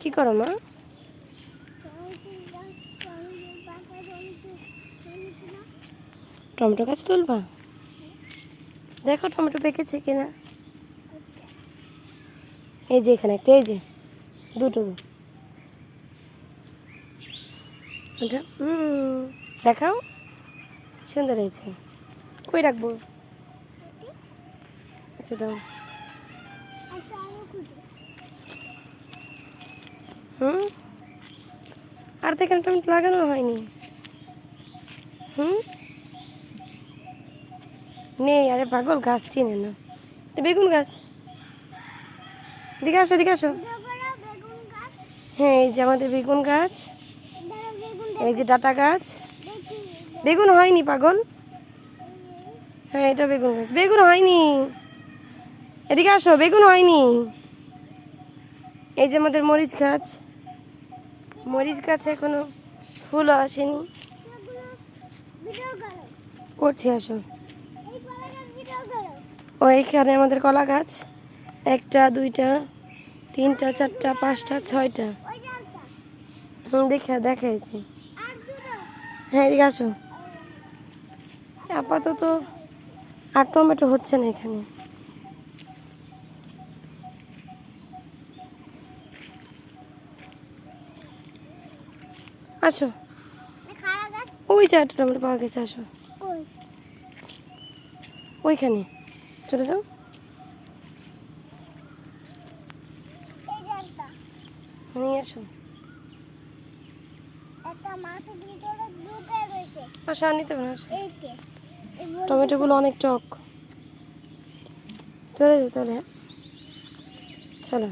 কি করো মা? টমেটো গাছ তুলবা? দেখো টমেটো পেকেছে কিনা। এই যে এখানে একটা, এই যে দুটো। দেখাও, সুন্দর হয়েছে। কই রাখবো? আচ্ছা দাও। আর তো এখানে টমেটো লাগানো হয়নি। নেই, আরে পাগল, গাছ চিনে না। বেগুন গাছ, এদিকে আসো, এদিকে আসো। হ্যাঁ, এই যে আমাদের বেগুন গাছ, এই যে ডাটা গাছ। বেগুন হয়নি পাগল। হ্যাঁ, এটা বেগুন গাছ, বেগুন হয়নি। এদিকে আসো, বেগুন হয়নি। এই যে আমাদের মরিচ গাছ, মরিচ গাছ এখনো ফুলও আসেনি। করছি, আসো। ও এইখানে আমাদের কলা গাছ, একটা, দুইটা, তিনটা, চারটা, পাঁচটা, ছয়টা। দেখাইছি। হ্যাঁ, এদিকে আসো। আপাতত আর টমেটো হচ্ছে না এখানে। আসো, ওই যে একটা টমেটো পাওয়া গেছে, আসো ওইখানে চলে যাও। নিয়ে আসো। আসো, আর নিতে পারো, আসো। টমেটোগুলো অনেক টক। চলে যাও তাহলে, চলো।